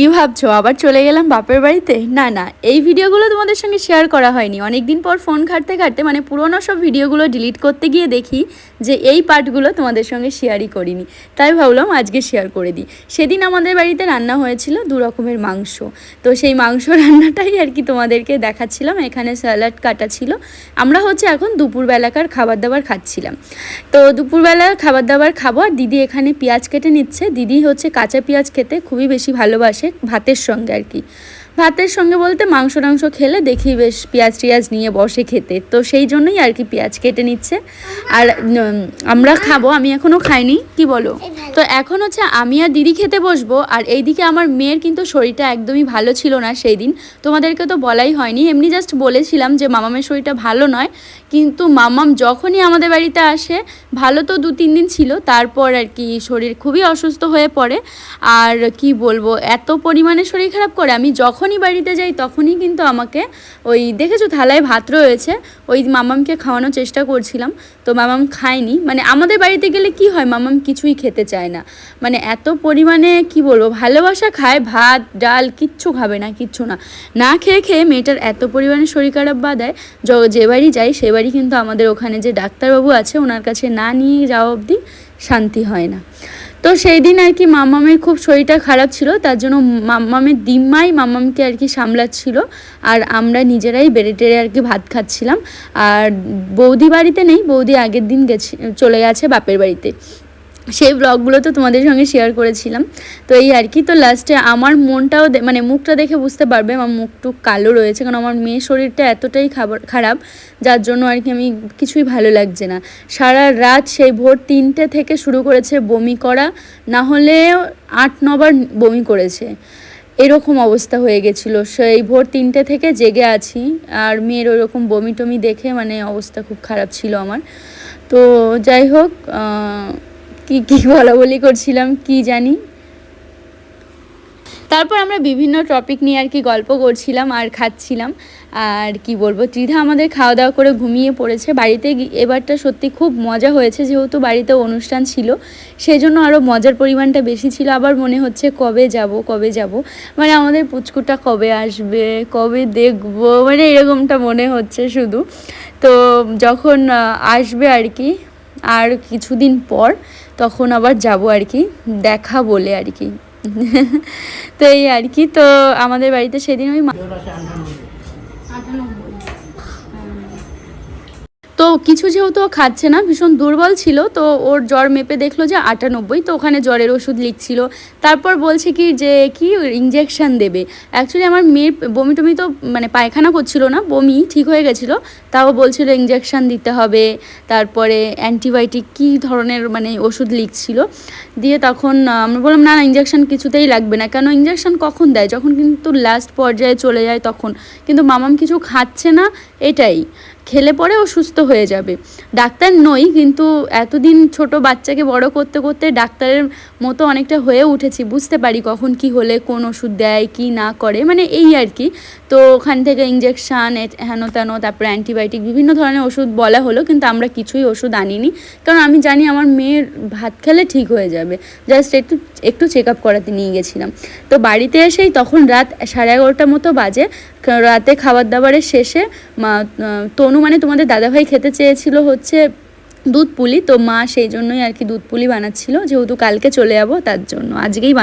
কি ভাবছো আবার চলে গেলাম বাপের বাড়িতে? না না, এই ভিডিওগুলো তোমাদের সঙ্গে শেয়ার করা হয়নি। অনেক দিন পর ফোন ঘাঁটতে ঘাঁটতে মানে পুরোনো সব ভিডিওগুলো ডিলিট করতে গিয়ে দেখি যে এই পার্টগুলো তোমাদের সঙ্গে শেয়ারই করিনি, তাই ভাবলাম আজকে শেয়ার করে দিই। সেদিন আমাদের বাড়িতে রান্না হয়েছিল 2 রকমের মাংস, তো সেই মাংস রান্নাটাই আর কি তোমাদেরকে দেখাচ্ছিলাম। এখানে স্যালাড কাটা ছিল। আমরা এখন দুপুরবেলাকার খাবার দাবার খাচ্ছিলাম। তো দুপুরবেলার খাবার দাবার খাবো, আর দিদি এখানে পেঁয়াজ কেটে নিচ্ছে। দিদি কাঁচা পেঁয়াজ খেতে খুবই বেশি ভালোবাসে, ভাতের সঙ্গে আর কি। ভাতের সঙ্গে বলতে মাংস টাংস খেলে দেখি বেশ পেঁয়াজ টিয়াজ নিয়ে বসে খেতে, তো সেই জন্যই আর কি পেঁয়াজ কেটে নিচ্ছে। আর আমরা খাবো, আমি এখনও খাইনি। কি বলো? তো এখন আমি আর দিদি খেতে বসবো। আর এইদিকে আমার মেয়ের কিন্তু শরীরটা একদমই ভালো ছিল না সেই দিন, তোমাদেরকে তো বলাই হয়নি, এমনি জাস্ট বলেছিলাম যে মামামের শরীরটা ভালো নয়। কিন্তু মামাম যখনই আমাদের বাড়িতে আসে, ভালো তো 2-3 দিন ছিল, তারপর আর কি শরীর খুবই অসুস্থ হয়ে পড়ে। আর কি বলবো, এত পরিমাণে শরীর খারাপ করে, আমি যখনই বাড়িতে যাই তখনই কিন্তু আমাকে ওই দেখেছো থালায় ভাত রয়েছে, ওই মামামকে খাওয়ানোর চেষ্টা করছিলাম, তো মামাম খায়নি। মানে আমাদের বাড়িতে গেলে কি হয়, মামাম কিছুই খেতে চায় না, মানে এত পরিমাণে কি বলবো ভালোবাসা খায়, ভাত ডাল কিচ্ছু খাবে না, কিচ্ছু না। না খেয়ে খেয়ে মেয়েটার এত পরিমাণে শরীর খারাপ বাঁধায়, যে বাড়ি যাই সে বাড়ি কিন্তু আমাদের ওখানে যে ডাক্তারবাবু আছে ওনার কাছে না নিয়ে যাওয়া অবধি শান্তি হয় না। তো সেই দিন আর কি মাম্মামের খুব শরীরটা খারাপ ছিল, তার জন্য মাম্মামের দিম্মাই মাম্মামকে আর কি সামলাচ্ছিল, আর আমরা নিজেরাই বেড়ে টেড়ে আর কি ভাত খাচ্ছিলাম। আর বৌদি বাড়িতে নেই, বৌদি আগের দিন চলে গেছে বাপের বাড়িতে। সেই ব্লগগুলো তো তোমাদের সঙ্গে শেয়ার করেছিলাম। তো এই আর কি, তো লাস্টে আমার মনটাও মানে মুখটা দেখে বুঝতে পারবে আমার মুখটু কালো রয়েছে, কারণ আমার মেয়ের শরীরটা এতটাই খারাপ, যার জন্য আর কি আমি কিছুই ভালো লাগছে না। সারা রাত সেই ভোর 3টে থেকে শুরু করেছে বমি করা, না হলে 8-9 বার বমি করেছে, এরকম অবস্থা হয়ে গেছিলো। সেই ভোর 3টে থেকে জেগে আছি, আর মেয়ের ওইরকম বমি টমি দেখে মানে অবস্থা খুব খারাপ ছিল আমার। তো যাই হোক, কি বলাবলি করছিলাম কি জানি। তারপর আমরা বিভিন্ন টপিক নিয়ে আর কি গল্প করছিলাম আর খাচ্ছিলাম। আর কি বলবো, ত্রিধা আমাদের খাওয়া দাওয়া করে ঘুমিয়ে পড়েছে। বাড়িতে এবারটা সত্যি খুব মজা হয়েছে, যেহেতু বাড়িতে অনুষ্ঠান ছিল সেই জন্য আরও মজার পরিমাণটা বেশি ছিল। আবার মনে হচ্ছে কবে যাব, মানে আমাদের পুচকুটা কবে আসবে, কবে দেখবো, মানে এরকমটা মনে হচ্ছে শুধু। তো যখন আসবে আর কি আর কিছুদিন পর, তখন আবার যাব আর কি দেখা বলে আর কি। তো এই আর কি, তো আমাদের বাড়িতে সেদিন ওই তো কিছু যেহেতু খাচ্ছে না, ভীষণ দুর্বল ছিল, তো ওর জ্বর মেপে দেখলো যে 98, তো ওখানে জ্বরের ওষুধ লিখছিল। তারপর বলছে কি যে কি ইঞ্জেকশান দেবে। অ্যাকচুয়ালি আমার মেয়ের বমি টমি তো মানে পায়খানা করছিল না, বমি ঠিক হয়ে গেছিলো, তাও বলছিল ইঞ্জেকশান দিতে হবে, তারপরে অ্যান্টিবায়োটিক কী ধরনের মানে ওষুধ লিখছিল। দিয়ে তখন আমরা বললাম না ইঞ্জেকশান কিছুতেই লাগবে না, কেন ইঞ্জেকশান কখন দেয়, যখন কিন্তু লাস্ট পর্যায়ে চলে যায় তখন। কিন্তু মামাম কিছু খাচ্ছে না, এটাই খেলে পরে ও সুস্থ হয়ে যাবে। ডাক্তার নই, কিন্তু এতদিন ছোট বাচ্চাকে বড় করতে করতে ডাক্তারের মতো অনেকটা হয়ে উঠেছি, বুঝতে পারি কখন কি হলে কোন ওষুধ দেয় কি না করে, মানে এই আর কি। তো ওখান থেকে ইঞ্জেকশান হেন তেন, তারপরে অ্যান্টিবায়োটিক বিভিন্ন ধরনের ওষুধ বলা হলো, কিন্তু আমরা কিছুই ওষুধ আনিনি, কারণ আমি জানি আমার মেয়ের ভাত খেলে ঠিক হয়ে যাবে। জাস্ট একটু চেক আপ করাতে নিয়ে গেছিলাম। তো বাড়িতে এসেই তখন রাত 11:30 মতো বাজে। রাতে খাবার দাবারের শেষে তনু মানে তোমাদের দাদাভাই খেতে চেয়েছিল দুধ পুলি, তো মা সেই জন্যই আর কি দুধ পুলি বানাচ্ছিল, যেহেতু কালকে চলে যাবো তার জন্য আজকেই